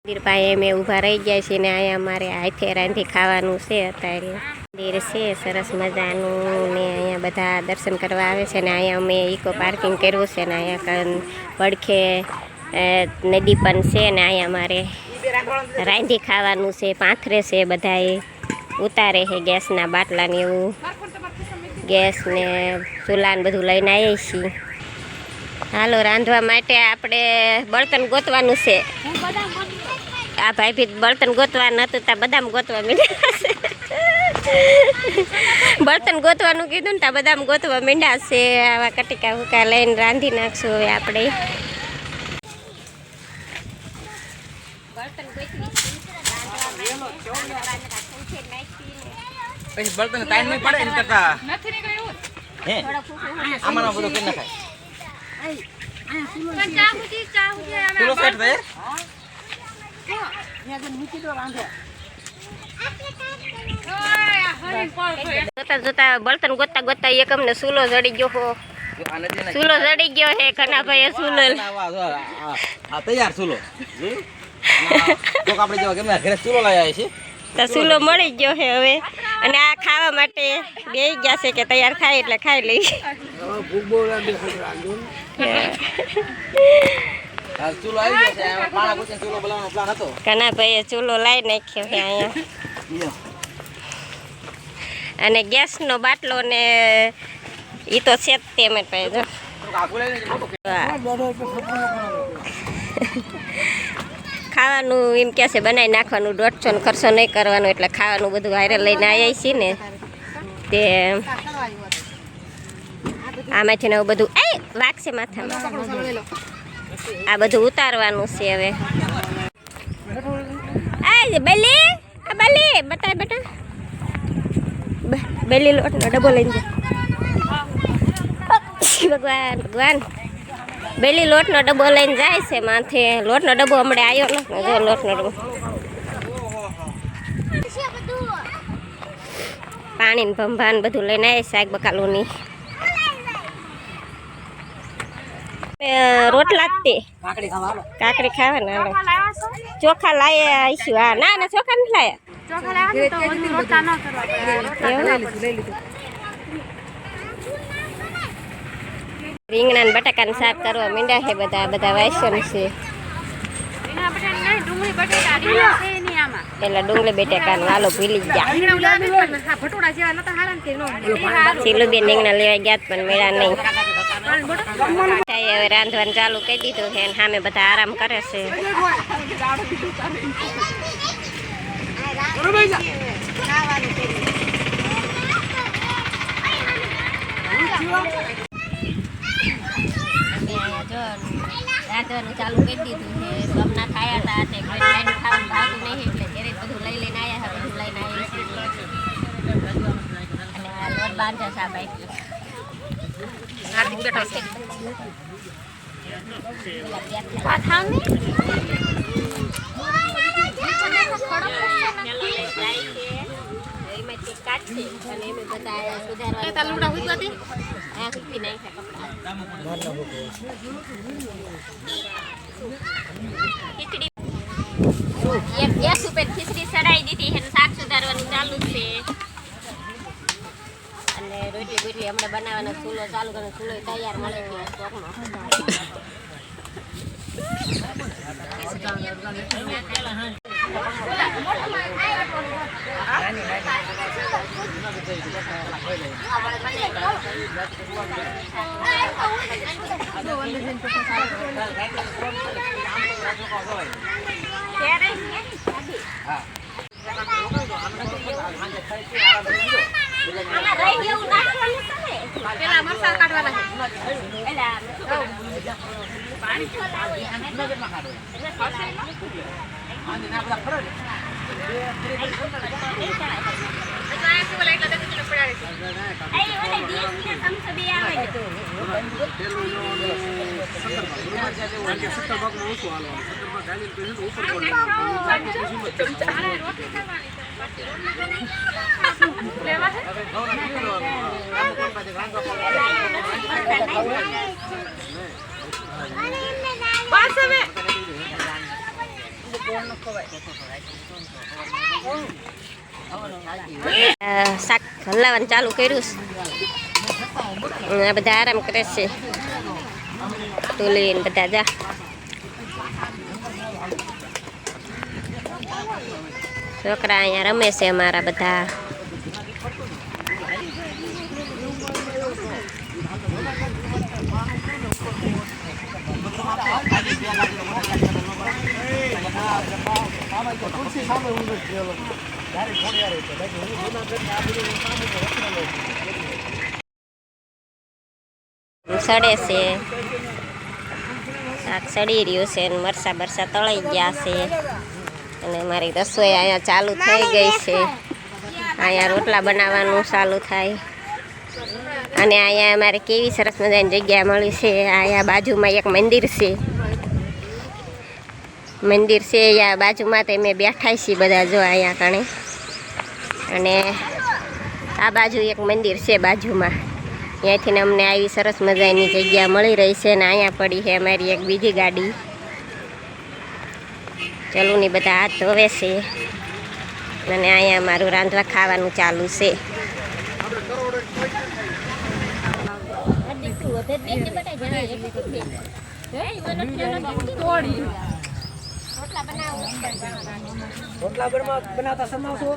મંદિર પાસે મેં ઊભા રહી ગયા છીએ ને અહીંયા અમારે હાથે રાંધી ખાવાનું છે અત્યારે. મંદિર છે સરસ મજાનું ને અહીંયા બધા દર્શન કરવા આવે છે ને અહીંયા અમે ઇકો પાર્કિંગ કર્યું છે ને અહીંયા પડખે નદી પણ છે ને અહીંયા અમારે રાંધી ખાવાનું છે. પાથરે છે બધાએ ઉતારે છે ગેસના બાટલા ને એવું, ગેસ ને ચૂલા ને બધું લઈને આવીએ છીએ. હાલો રાંધવા માટે આપણે બળતણ ગોતવાનું છે. આ ભાઈ ભી બળતણ ગોતવા નતું તા બદામ ગોતવા માંડ્યા છે. બળતણ ગોતવાનું કીધું ને તા બદામ ગોતવા માંડ્યા છે. આવા કટિકા હુકા લઈને રાંધી નાખશું હવે આપણે. પછી બળતણ ટાઈમ નહીં પડે એમ કરતા નથી નીકળ્યું હે આમાંનો બધો કે નખાય પણ ચલો સેટ દે જોતા જોતા બળતણ ગોતતા ગોતતા એક અમને સૂલો જડી ગયો. સૂલો જડી ગયો હે કનાભાઈ. સૂલો આ તૈયાર સૂલો તો આપણે જેવા ગમે ઘરે સૂલો લઈ આવ્યા છે તો સૂલો મળી ગયો છે હવે. અને આ ખાવા માટે બેસી ગયા છે કે તૈયાર થાય એટલે ખાઈ લઈ. ચૂલો આવી ગયો છે પાણા પૂછીને ચૂલો બોલાવવાનો પ્લાન હતો. કનાભાઈએ ચૂલો લાવી નાખ્યો છે અહીંયા. અને ગેસનો બાટલો ને એ તો છે જ તેમ જ પાસે જો. ખાવાનું એમ કે છે બનાવી નાખવાનું, 150 ખર્ચો નહીં કરવાનો એટલે ખાવાનું બધું હારે લઈને આવ્યા છીએ ને તે આમાંથી ને બધું એ વાગશે માથામાં. આ બધું ઉતારવાનું છે હવે. આ બલી આ બલી બતા બેટા બેલી લોટનો ડબ્બો લઈને જા. ભગવાન ભગવાન બેલી લોટનો ડબ્બો લઈને જાય છે માથે. લોટનો ડબ્બો હમણાં આવ્યો ને જો લોટનો ડબ્બો. પાણી ને ભંભાન બધું લઈને આવે. શાક બકાલુની રોટલા જ તે કાકડી ખાવાના. ચોખા લાયા આવીશું. હા ના ના ચોખા નથી લાયા. રીંગણા ને બટાકાનું શાક કરવા માંડ્યા છે બધા. બધા વાસણ છે એટલે ડુંગળી બટાકાનું હાલો ભૂલી ગયા. શીલુબેન રીંગણા લેવા ગયા પણ મેળા નહીં. હવે રાંધવાનું ચાલુ કરી દીધું છે. સામે બધા આરામ કરે છે. રાંધવાનું ચાલુ કરી દીધું છે. ગમના ખાયા હતા તે ખાવાનું ભાવતું નહીં એટલે ઘરે બધું લઈ લઈને આવ્યા છે. બધું લઈને આવ્યા છે અને આ લોટ બાંધે છે. આ બાઈક ગેસ ઉપર ખીચડી ચડાવી દીધી છે. શાક સુધારવાનું ચાલુ છે અને રોટલી બોટલી હમણાં બનાવવાનો ચૂલો ચાલુ કરવાનો. ચૂલો તૈયાર મળે છે સ્ટોકમાં. શાક હલાવવાનું ચાલુ કર્યું છે. આ બધા આરામ કરે છે. તુલીન બધા જા છોકરા અહીંયા રમે છે અમારા બધા. સડે છે, શાક સડી રહ્યું છે ને મરસા બરસા તળાઈ ગયા છે અને મારી રસોઈ અહીંયા ચાલુ થઈ ગઈ છે. અહીંયા રોટલા બનાવવાનું ચાલુ થાય અને અહીંયા અમારે કેવી સરસ મજાની જગ્યા મળી છે. અહીંયા બાજુમાં એક મંદિર છે. અહીંયા બાજુમાં તો અમે બેઠા છીએ બધા જો અહીંયા કણે. અને આ બાજુ એક મંદિર છે બાજુમાં. અહીંયાથી અમને આવી સરસ મજાની જગ્યા મળી રહી છે. અને અહીંયા પડી છે અમારી એક બીજી ગાડી. ચલુની બધા હાથ ધોવે છે અને અહીંયા મારું રાંધવા ખાવાનું ચાલુ છે. રોટલા બનાવતા શરમાવશો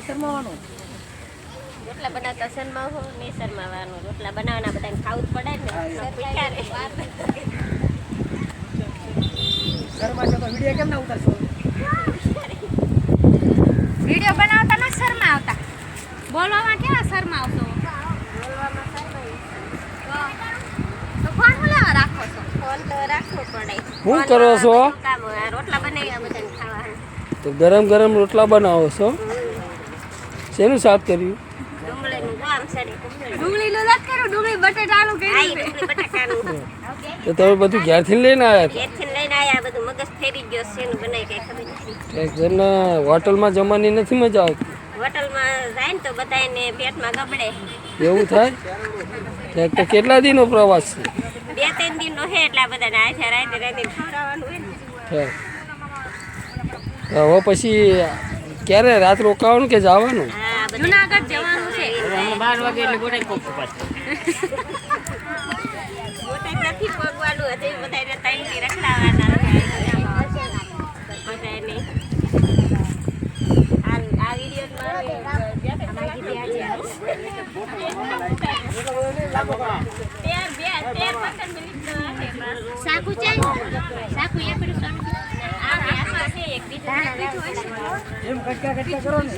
શરમાવાનું રોટલા બનાવતા શરમાવો ને શરમાવાનું. રોટલા બનાવવાના બધાને ખાવું જ પડે ને. શરમાશો તો વિડીયો કેમ ના ઉતારશો? વિડીયો બનાવતા ન શરમાવતા, બોલવામાં કેવા શરમાવશો? તો ફોન લેવા રાખો છો? ફોન તો રાખવો પડે. શું કરો છો? રોટલા બનાવ્યા બધાને ખાવાનું. તો ગરમ ગરમ રોટલા બનાવો છો? શેનું શાક કર્યું? ડુંગળીનું ગામ સડી. ડુંગળીનું નથી કર્યું, ડુંગળી બટેટાનું કર્યું છે. ડુંગળી બટાકાનું તો તમે બધું ઘેરથી લઈને આવ્યા ઘેરથી લઈને આવ્યા. બધું મગજ ફેરી ગયો છે. એનું બનાવી કઈ ખબર નથી. હતા? ઘરના હોટલમાં જમવાની નથી મજા આવતી? હોટલમાં જાય ને તો બધાને પેટમાં ગબડે. એવું થાય? તો કેટલા દિનનો પ્રવાસ છે? 2-3 દિનનો છે. એટલે આ બધાને આથે રાંધી રાંધીને ખવડાવવાનું હોય ને. હવે પછી ક્યારે રાત રોકાવાનું કે જવાનું? હા, બધા જુનાગઢ જવાનું છે. 12 વાગે એટલે ગોટાઈ કોક પાછું. બોટાદ નથી પગવાનું હતું. બધાને ટાઈમથી રખડાવવાના બધાને. આ વિડીયોમાં સાકુ ચાઈ સાકુ એક મિનિટ એમ કટકા કરો ને.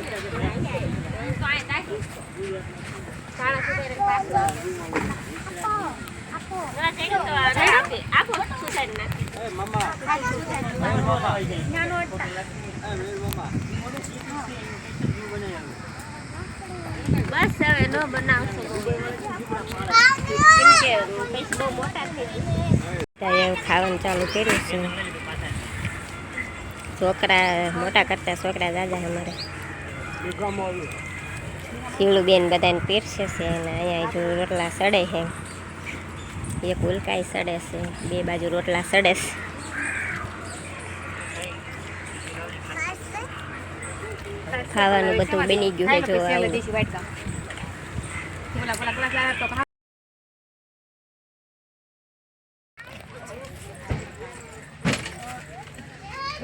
બસ હવે ન બનાવશો. બહુ મોટા થઈ ગયા. ખાવાનું ચાલુ કર્યું છે. છોકરા મોટા કરતા છોકરા દાદા અમારે શિવલું બેન બધાને પીરસે છે. અને અહીંયા જો રોટલા સડે છે. એક ઉલકાઈ સડે છે. બે બાજુ રોટલા સડે છે. ખાવાનું બધું બની ગયું છે. જો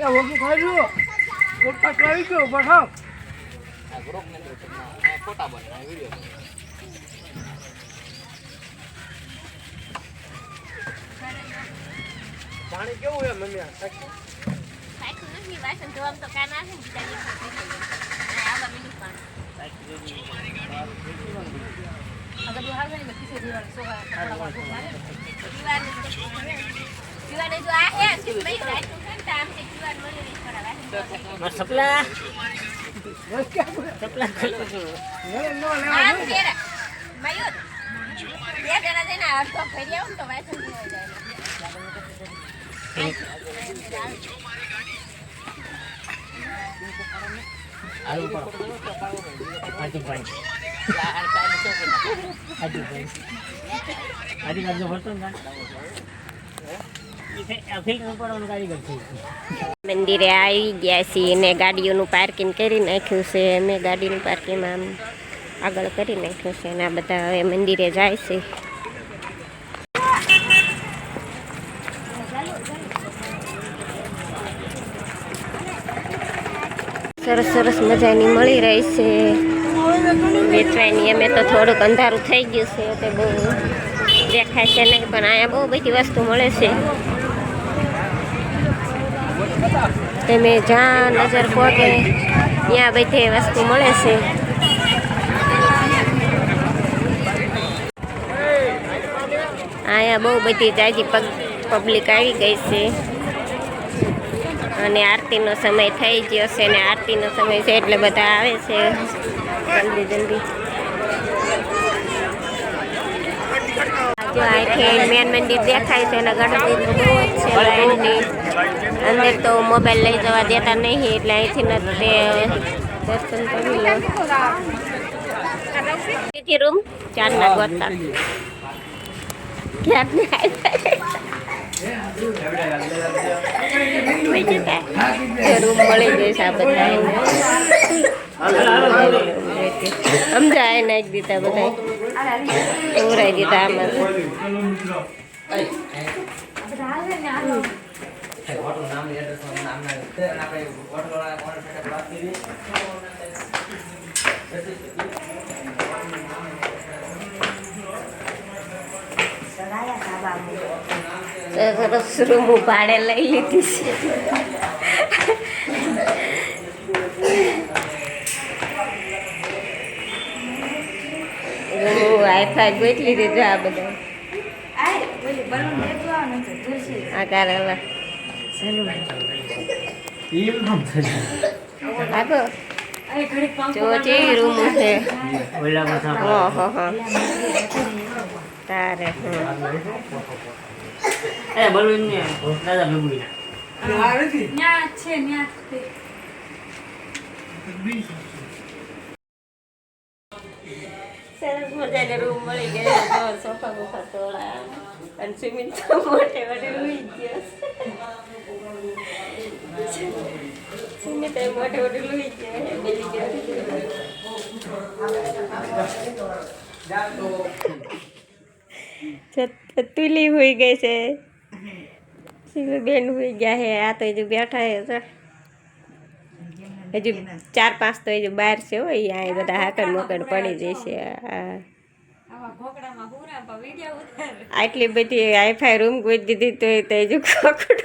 આવું ઓકે ખાઈ લો. રોટલા ખાઈ ગયો બઠાવ. ફોટા બનાવે વિડીયો. પાણી કેવું છે મમ્મી? સપલા મંદિરે આવી ગયા છીએ ને ગાડીઓનું પાર્કિંગ કરી નાખ્યું છે. મેં ગાડીનું પાર્કિંગમાં આમ આગળ કરી નાખ્યું છે અને આ બધા હવે મંદિરે જાય છે. સરસ સરસ મજાની મળી રહી છે વેચવાની. અમે તો થોડુંક અંધારું થઈ ગયું છે તે બહુ દેખાય છે નહીં, પણ અહીંયા બહુ બધી વસ્તુ મળે છે. તમે જ્યાં નજર પોકે ત્યાં બધી વસ્તુ મળે છે. અહીંયા બહુ બધી જાજી પબ્લિક આવી ગઈ છે અને આરતીનો સમય થઈ ગયો છે ને આરતીનો સમય છે એટલે બધા આવે છે જલ્દી જલ્દી. જો અહીંથી મેન મંદિર દેખાય છે અને ગણપતિનું બહુ જ છે લાઈનની અંદર. તો મોબાઈલ લઈ જવા દેતા નહીં એટલે અહીંથી નથી દર્શન કરી લો. રૂમ 4 ના ગોતા ક્યારની રૂમ મળી જશે આ બધા. સમજાય નાખી દીધા બધા ઉરાઈ દીધા આમાં. સરસ રૂમ ભાડે લઈ લીધી છે. હાઈફાઈ ગોઠવી દીધું આ બધા. આ કારેલા આપો જો કેવી રૂમ છે. તારે સરસ મજાની રૂમ મળી ગઈ. સોફા બોફા તોળા અને સ્વિમિંગ તો મોટે મોટે લઈ ગયો. સ્વિમિંગ તો મોટે મોટે લઈ ગયો. તુલી હોઈ ગઈ છે. બેન હોઈ ગયા છે. આ તો હજુ બેઠા છે. હજુ 4-5 તો હજુ બહાર છે. હોય અહીંયા બધા હાકડ મોકડ પડી જશે. આટલી બધી હાઈફાઈ રૂમ ગોઈ દીધી તો હજુ ખોખડું